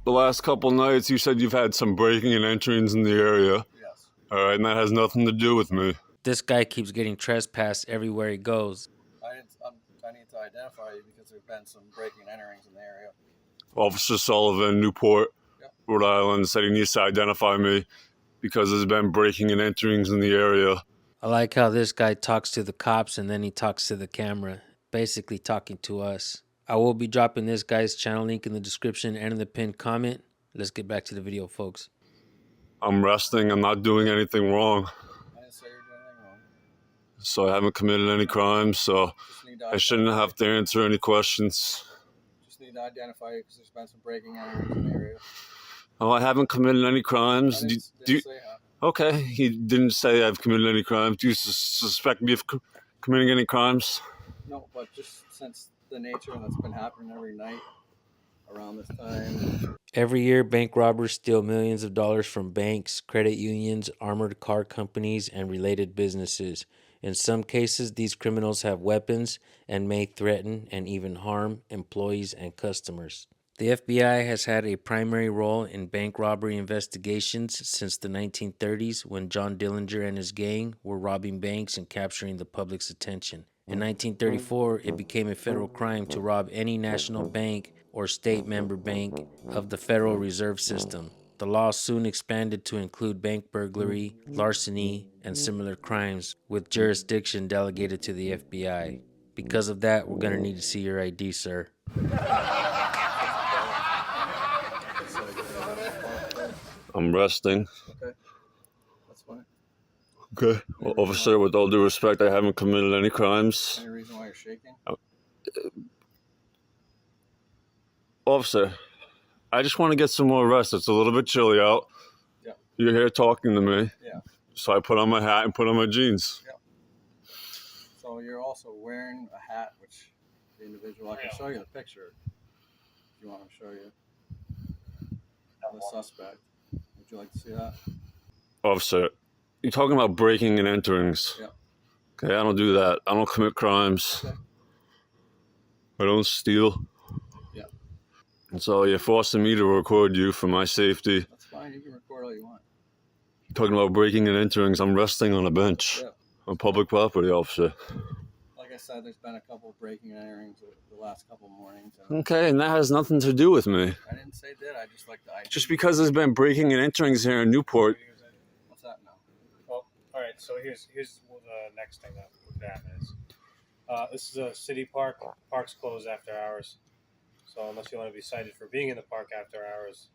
The last couple nights, you said you've had some breaking and enterings in the area. Yes. All right, and that has nothing to do with me. This guy keeps getting trespassed everywhere he goes. I need to identify you because there have been some breaking and enterings in the area. Officer Sullivan, Newport, Yep. Rhode Island, said he needs to identify me because there's been breaking and enterings in the area. I like how this guy talks to the cops and then he talks to the camera, basically talking to us. I will be dropping this guy's channel link in the description and in the pinned comment. Let's get back to the video, folks. I'm resting. I'm not doing anything wrong. I didn't say you're doing anything wrong. So I haven't committed any crimes, so I shouldn't have to answer any questions. Just need to identify you because there's been some breaking and enterings in the area. Oh, I haven't committed any crimes. I didn't say that. Okay, he didn't say I've committed any crimes. Do you suspect me of committing any crimes? No, but just since the nature that's been happening every night around this time. Every year, bank robbers steal millions of dollars from banks, credit unions, armored car companies, and related businesses. In some cases, these criminals have weapons and may threaten and even harm employees and customers. The FBI has had a primary role in bank robbery investigations since the 1930s when John Dillinger and his gang were robbing banks and capturing the public's attention. In 1934, it became a federal crime to rob any national bank or state member bank of the Federal Reserve System. The law soon expanded to include bank burglary, larceny, and similar crimes, with jurisdiction delegated to the FBI. Because of that, we're going to need to see your ID, sir. I'm resting. Okay. That's fine. Okay. Well, officer, with all due respect, I haven't committed any crimes. Any reason why you're shaking? Officer, I just want to get some more rest. It's a little bit chilly out. Yeah. You're here talking to me. Yeah. So I put on my hat and put on my jeans. Yeah. So you're also wearing a hat, which the individual, I can show you the picture if you want to show you the suspect. Would you like to see that? Officer, you're talking about breaking and enterings. Yeah. Okay, I don't do that. I don't commit crimes. Okay. I don't steal. Yeah. And so you're forcing me to record you for my safety. That's fine. You can record all you want. Talking about breaking and enterings, I'm resting on a bench. Yeah. On public property, officer. Like I said, there's been a couple of breaking and enterings the last couple of mornings. And Okay, and that has nothing to do with me. I didn't say did. I just like the ID. Just because there's been breaking and enterings here in Newport. What's that now? Well, all right. So here's what the next thing that would happen is. This is a city park. Parks close after hours. So unless you want to be cited for being in the park after hours,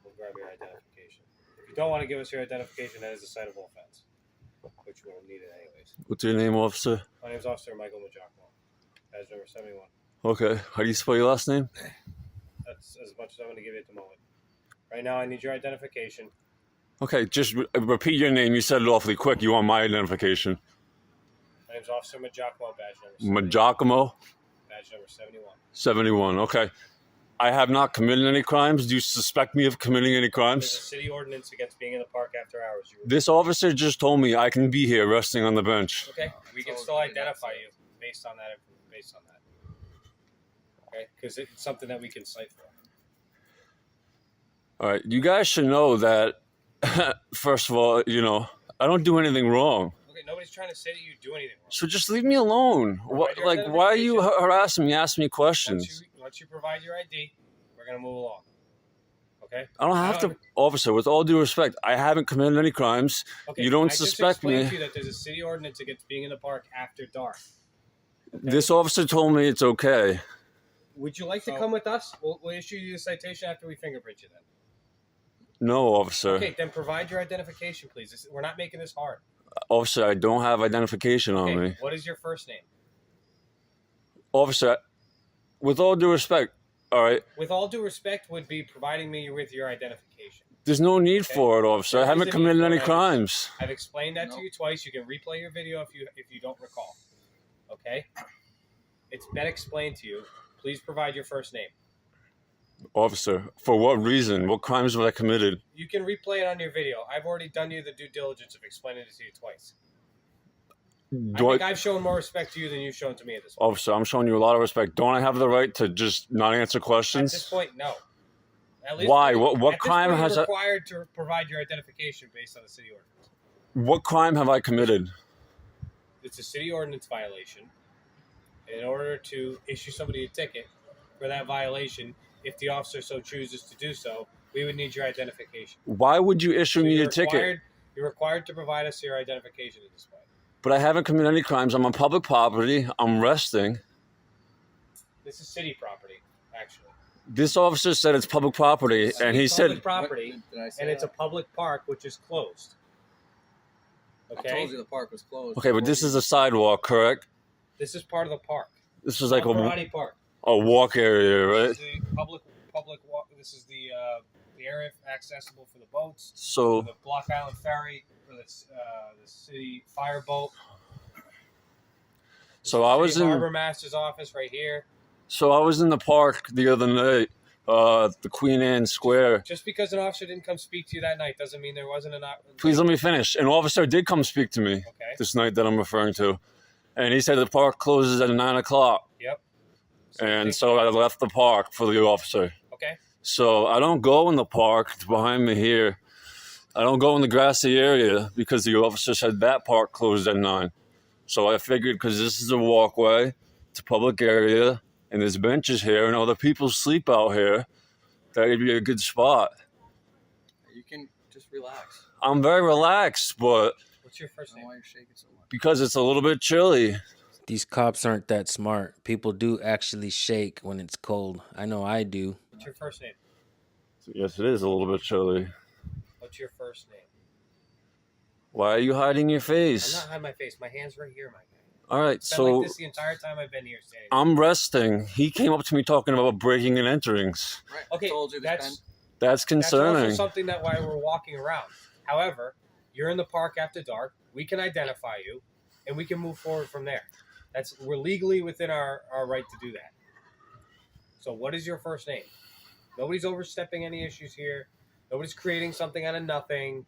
we'll grab your identification. If you don't want to give us your identification, that is a citable offense, which we won't need it anyways. What's your name, officer? My name is Officer Michael Najjar. Badge number 71. Okay, how do you spell your last name? That's as much as I'm going to give you at the moment. Right now, I need your identification. Okay, just repeat your name. You said it awfully quick. You want my identification. My name is Officer Majacmo, badge number 71. Majacmo? Badge number 71. 71, okay. I have not committed any crimes. Do you suspect me of committing any There's a crimes? city ordinance against being in the park after hours. This officer just told me I can be here resting on the bench. Okay, we can still identify you based on that. Okay, because it's something that we can cite for. All right, you guys should know that, first of all, you know, I don't do anything wrong. Okay, nobody's trying to say that you do anything wrong. So just leave me alone. What, your like, why are you harassing me, asking me questions? Once you provide your ID, we're going to move along. Okay? I don't have to, officer, with all due respect, I haven't committed any crimes. Okay, You don't I suspect just explained me. to you that there's a city ordinance against being in the park after dark. Okay? This officer told me it's okay. Would you like to come with us? We'll issue you a citation after we fingerprint you then. No, officer. Okay, then provide your identification, please. We're not making this hard. Officer, I don't have identification on me. What is your first name? Officer, with all due respect, all right? With all due respect would be providing me with your identification. There's no need for it, officer. I haven't committed any crimes. I've explained that to you twice. You can replay your video if you don't recall. Okay? It's been explained to you. Please provide your first name. Officer, for what reason? What crimes have I committed? You can replay it on your video. I've already done you the due diligence of explaining it to you twice. I think I've shown more respect to you than you've shown to me at this point. Officer, I'm showing you a lot of respect. Don't I have the right to just not answer questions? At this point, no. At least Why? What at this crime point, has you're I, required to provide your identification based on the city ordinance. what crime have I committed? It's a city ordinance violation. In order to issue somebody a ticket for that violation, if the officer so chooses to do so, we would need your identification. Why would you issue me a ticket? You're required to provide us your identification at this point. But I haven't committed any crimes. I'm on public property. I'm resting. This is city property, actually. This officer said it's public property, and he public said property, Did I say and it's a that? public park which is closed. Okay. I told you the park was closed. okay, but this is a sidewalk, correct? This is part of the park. This is like Karate Park. a walk area, right? This is the public walk. This is the area accessible for the boats, for So the Block Island Ferry, for the city fire boat. I was in Harbor Master's office right here. So I was in the park the other night, the Queen Anne Square. Just because an officer didn't come speak to you that night doesn't mean there wasn't Please let me finish. An officer did come speak to me Okay. this night that I'm referring to, and he said the park closes at 9 o'clock. Yep. And so I left the park for the officer. Okay. So I don't go in the park. It's behind me here. I don't go in the grassy area because the officer said that park closed at 9. So I figured because this is a walkway, it's a public area, and there's benches here, and other people sleep out here, that would be a good spot. You can just relax. I'm very relaxed, but What's your first I don't name? know why you're shaking so much. because it's a little bit chilly. These cops aren't that smart. People do actually shake when it's cold. I know I do. What's your first name? Yes, it is a little bit chilly. What's your first name? Why are you hiding your I'm face? not hiding my face. My hand's right here, my guy. All right, It's been so like this the entire time I've been here standing. I'm resting. He came up to me talking about breaking and enterings. Right. Okay, I told you this, Ben. That's That's also concerning. something that why we're walking around. However, you're in the park after dark. We can identify you, and we can move forward from there. We're legally within our right to do that. So what is your first name? Nobody's overstepping any issues here. Nobody's creating something out of nothing.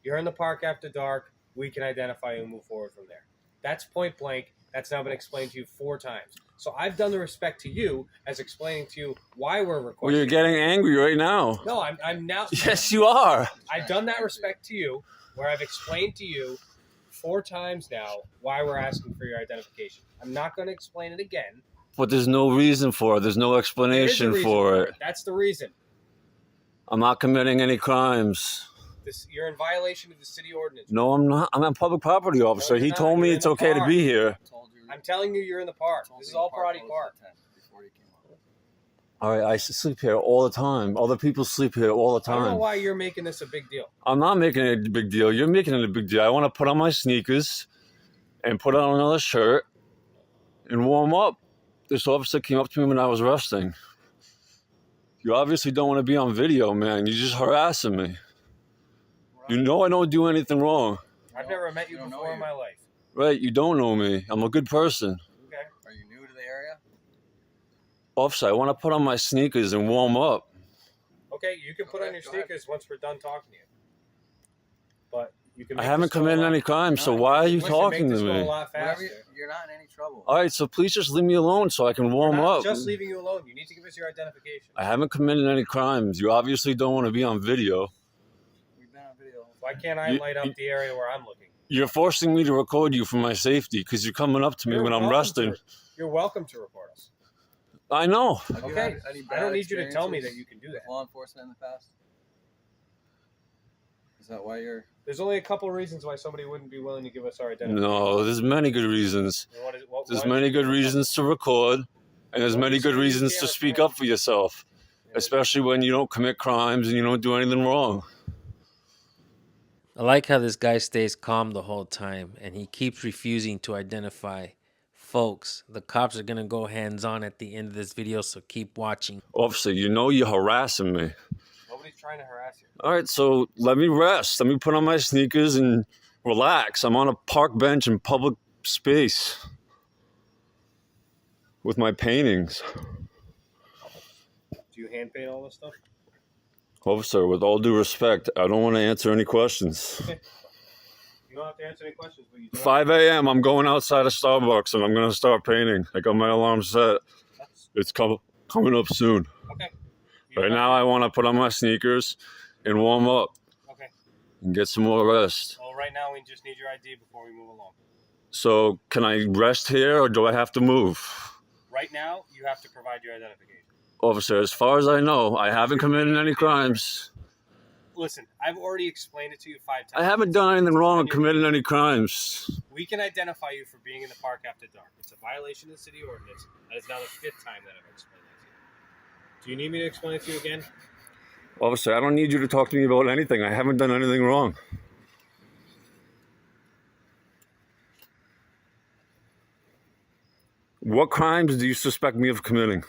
You're in the park after dark. We can identify you and move forward from there. That's point blank. That's now been explained to you 4 times. So I've done the respect to you as explaining to you why we're recording. Well, you're getting angry right now. No, I'm now. Yes, you are. I've done that respect to you, where I've explained to you 4 times now why we're asking for your identification. I'm not going to explain it again. But there's no reason for it. There's no There is a explanation reason for it. That's the reason. I'm not committing any crimes. You're in violation of the city ordinance. No, I'm not. I'm a public property officer. you're He not. told me You're in it's the okay to park. be here. I told you. I'm telling you, you're in the park. I told This is you the all Karate closed Park. at 10 before you came up. All right, I sleep here all the time. Other people sleep here all the I don't know time. why you're making this a big deal. I'm not making it a big deal. You're making it a big deal. I want to put on my sneakers and put on another shirt and warm up. This officer came up to me when I was resting. You obviously don't want to be on video, man. You're just harassing me. You know I don't do anything wrong. I've never met you I don't know before in you. my life. Right, you don't know me. I'm a good person. Okay. Are you new to the area? Officer, I want to put on my sneakers and warm up. Okay, you can put on Okay, your go ahead. sneakers once we're done talking to you. But you can. I make haven't this go a committed lot- any crime, so No, why are you we can talking make to this go a me? lot Whatever faster. you're not in any trouble. All right, so please just leave me alone so I can We're warm not up. just leaving you alone. You need to give us your identification. I haven't committed any crimes. You obviously don't want to be on video. We've been on video. Why can't I light up the area where I'm looking? You're forcing me to record you for my safety because you're coming up to me You're when I'm welcome resting. You're welcome to report us. I know. Have you Okay. had any I don't bad need you to tell me that experiences you can do with that. law enforcement in the past? Is that why you're... There's only a couple reasons why somebody wouldn't be willing to give us our identification. No, there's many good reasons. And what is- what- There's why- many good reasons to record, and there's Well, many you good say you reasons can't to speak record. up for yourself, especially when you don't commit crimes and you don't do anything wrong. I like how this guy stays calm the whole time and he keeps refusing to identify. Folks, the cops are going to go hands-on at the end of this video, so keep watching. Officer, you know you're harassing me. Nobody's trying to harass you. All right, so let me rest. Let me put on my sneakers and relax. I'm on a park bench in public space with my paintings. Do you hand paint all this stuff? Officer, with all due respect, I don't want to answer any questions. You don't have to answer any questions, but you do. 5 a.m., I'm going outside of Starbucks and I'm going to start painting. I got my alarm set. That's It's coming up soon. okay. Right now, I want to put on my sneakers and warm up Okay. and get some more rest. Well, right now we just need your ID before we move along. So, can I rest here or do I have to move? Right now, you have to provide your identification. Officer, as far as I know, I haven't committed any crimes. Listen, I've already explained it to you 5 times. I haven't done anything wrong or committed any crimes. We can identify you for being in the park after dark. It's a violation of the city ordinance. That is now the 5th time that I've explained it to you. Do you need me to explain it to you again? Officer, I don't need you to talk to me about anything. I haven't done anything wrong. What crimes do you suspect me of committing?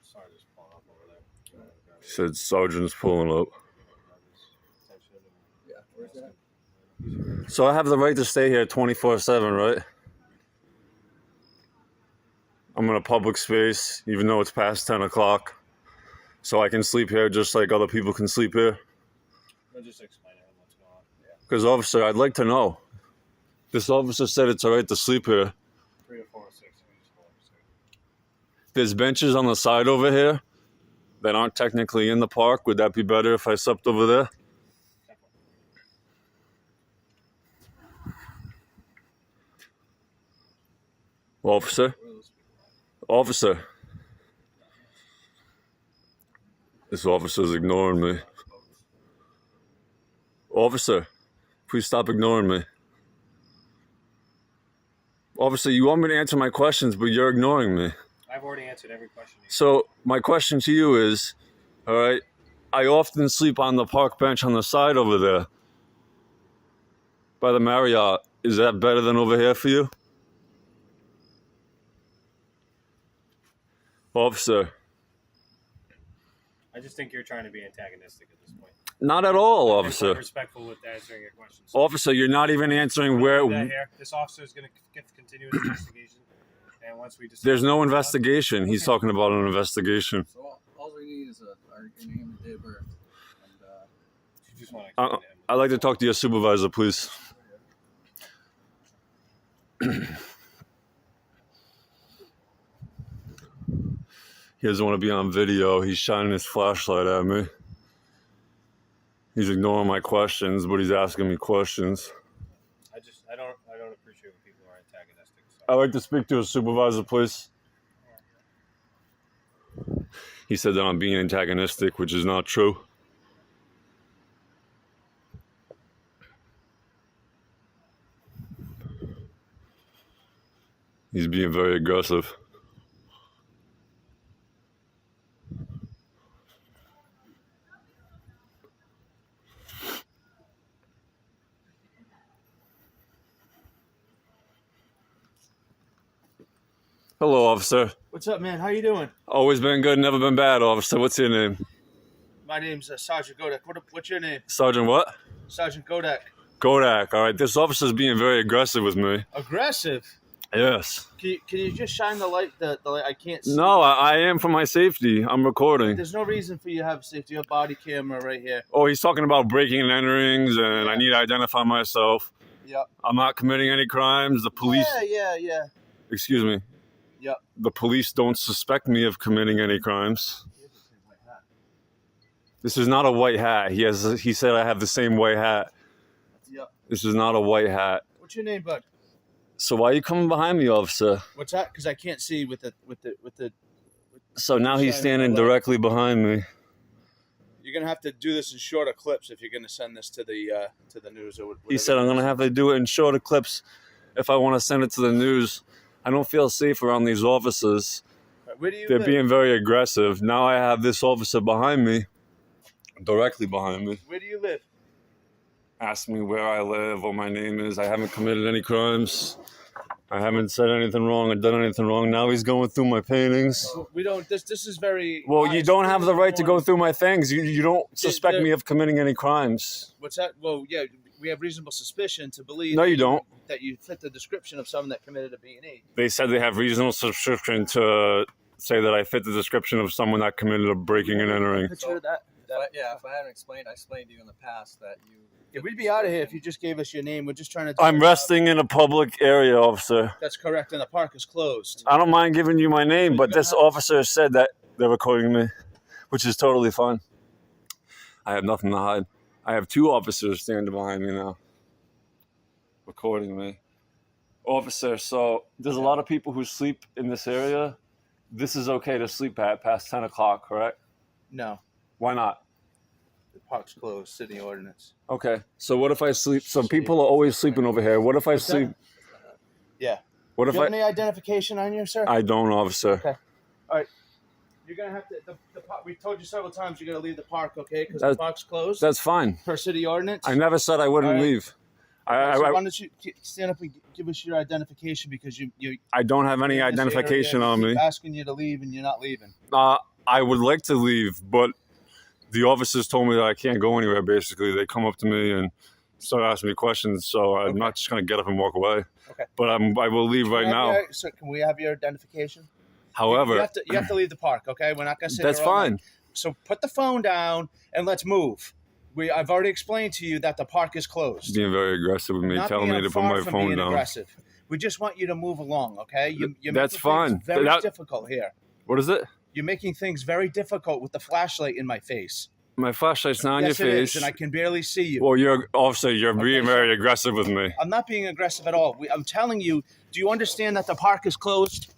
Sergeant's pulling up over there. He said Sergeant's pulling up. Yeah, where's that? So I have the right to stay here 24/7, right? I'm in a public space, even though it's past 10 o'clock. So I can sleep here just like other people can sleep here. I'll just explain it what's going on. Yeah. Because, officer, I'd like to know. This officer said it's all right to sleep here. 3 or 4 or 6. There's benches on the side over here that aren't technically in the park. Would that be better if I slept over there? Officer? Officer? This officer's ignoring me. Officer, please stop ignoring me. Officer, you want me to answer my questions, but you're ignoring me. I've already answered every question. So my question to you is, all right, I often sleep on the park bench on the side over there by the Marriott. Is that better than over here for you? Officer. I just think you're trying to be antagonistic at this point. Not at all, I'm officer. quite respectful with answering your questions. Officer, you're not even answering where... This officer is going to continue his investigation. And once we decide... There's no investigation. He's talking about an investigation. So all we need is your name and date of birth. And you just want to explain to him. I'd like to talk to your supervisor, please. He doesn't want to be on video. He's shining his flashlight at me. He's ignoring my questions, but he's asking me questions. I don't appreciate when people are antagonistic. So. I'd like to speak to a supervisor, please. He said that I'm being antagonistic, which is not true. He's being very aggressive. Hello, officer. What's up, man? How you doing? Always been good, never been bad, officer. What's your name? My name's Sergeant Godak. What's your name? Sergeant what? Sergeant Godak. Kodak. All right, this officer's being very aggressive with me. Aggressive? Yes. Can you just shine the light? The light. I can't see. No, I am for my safety. I'm recording. There's no reason for you to have safety. You have body camera right here. Oh, he's talking about breaking and enterings, and I need to identify myself. Yep. I'm not committing any crimes. The police... Yeah. Excuse me. Yep. The police don't suspect me of committing any crimes. This is not a white hat. He said I have the same white hat. Yep. This is not a white hat. What's your name, bud? So why are you coming behind me, officer? What's that? Because I can't see with the. So now he's standing directly behind me. You're gonna have to do this in shorter clips if you're gonna send this to the news or whatever. He said I'm gonna have to do it in shorter clips if I want to send it to the news. I don't feel safe around these officers. Where do you They're live? being very aggressive. Now I have this officer behind me, directly behind me. Where do you live? Ask me where I live, what my name is. I haven't committed any crimes. I haven't said anything wrong or done anything wrong. Now he's going through my paintings. We don't. This is very. Well, you don't have the right to go through my things. You don't suspect there- me of committing any crimes. What's that? Well, yeah, we have reasonable suspicion to believe. No, you don't. That you fit the description of someone that committed a B&E. They said they have reasonable suspicion to say that I fit the description of someone that committed a breaking and entering. Picture of that. If I haven't explained, I explained to you in the past that you. Yeah, we'd be out of here if you just gave us your name. We're just trying to. I'm resting in a public area, officer. That's correct, and the park is closed. I don't mind giving you my name, but this officer said that they're recording me, which is totally fine. I have nothing to hide. I have 2 officers standing behind me now, recording me. Officer, so there's a lot of people who sleep in this area. This is okay to sleep at past 10 o'clock, correct? No, Why not? the park's closed. City ordinance. Okay, so what if I sleep? So people are always sleeping over here. What if I What's that? sleep? Yeah. What Do if you have I? any identification on you, sir? I don't, officer. Okay. All right. You're gonna have to. We told you several times you're gonna leave the park, okay? Because the That- park's closed. That's fine. Per city ordinance. I never said I wouldn't All right. leave. So I why don't you stand up and give us your identification because you I don't have any you're in this identification area, on we me. keep asking you to leave and you're not leaving. I would like to leave, but the officers told me that I can't go anywhere. Basically, they come up to me and start asking me questions. So I'm Okay. not just gonna get up and walk away. Okay. But I will leave right now. Sir, can we have your identification? However, you have to leave the park, okay? We're not gonna sit that's here all night. fine. So put the phone down and let's move. I've already explained to you that the park is closed. Being very aggressive with me, Not telling being me to put far my from phone being down. aggressive. We just want you to move along, okay? You're That's making fine. things very That- difficult here. What is it? You're making things very difficult with the flashlight in my face. My flashlight's not on Yes, your it face. is, and I can barely see you. Well, you're officer. You're being sir. very aggressive with me. I'm not being aggressive at all. I'm telling you, do you understand that the park is closed?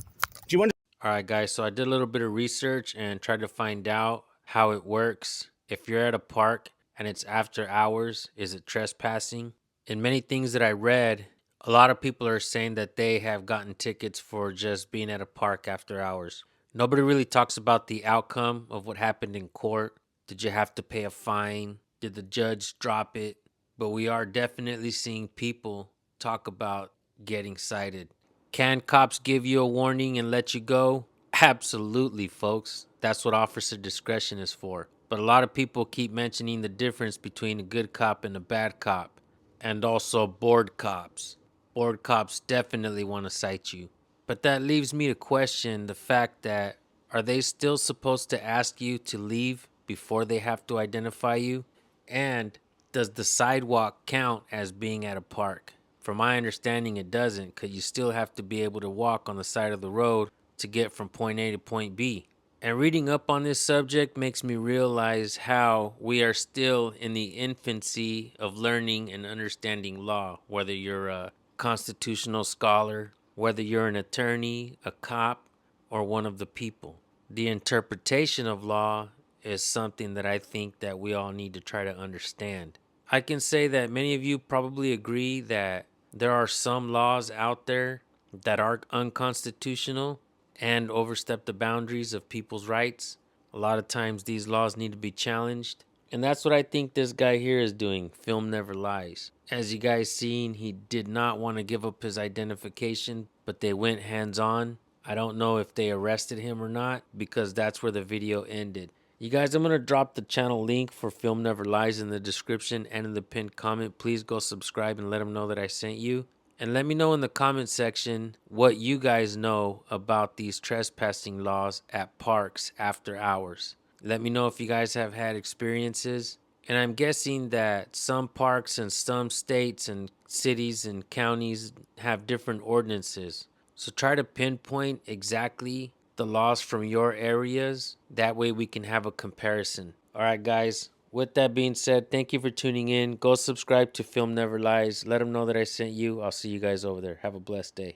Do you understand? All right, guys, so I did a little bit of research and tried to find out how it works. If you're at a park and it's after hours, is it trespassing? In many things that I read, a lot of people are saying that they have gotten tickets for just being at a park after hours. Nobody really talks about the outcome of what happened in court. Did you have to pay a fine? Did the judge drop it? But we are definitely seeing people talk about getting cited. Can cops give you a warning and let you go? Absolutely, folks. That's what officer discretion is for. But a lot of people keep mentioning the difference between a good cop and a bad cop. And also bored cops. Bored cops definitely want to cite you. But that leaves me to question the fact that are they still supposed to ask you to leave before they have to identify you? And does the sidewalk count as being at a park? From my understanding, it doesn't, because you still have to be able to walk on the side of the road to get from point A to point B. And reading up on this subject makes me realize how we are still in the infancy of learning and understanding law, whether you're a constitutional scholar, whether you're an attorney, a cop, or one of the people. The interpretation of law is something that I think that we all need to try to understand. I can say that many of you probably agree that there are some laws out there that are unconstitutional and overstep the boundaries of people's rights. A lot of times these laws need to be challenged. And that's what I think this guy here is doing. Film never lies. As you guys seen, he did not want to give up his identification, but they went hands-on. I don't know if they arrested him or not because that's where the video ended. You guys, I'm going to drop the channel link for Film Never Lies in the description and in the pinned comment. Please go subscribe and let them know that I sent you. And let me know in the comment section what you guys know about these trespassing laws at parks after hours. Let me know if you guys have had experiences. And I'm guessing that some parks and some states and cities and counties have different ordinances. So try to pinpoint exactly the laws from your areas. That way we can have a comparison. All right, guys. With that being said, thank you for tuning in. Go subscribe to Film Never Lies. Let them know that I sent you. I'll see you guys over there. Have a blessed day.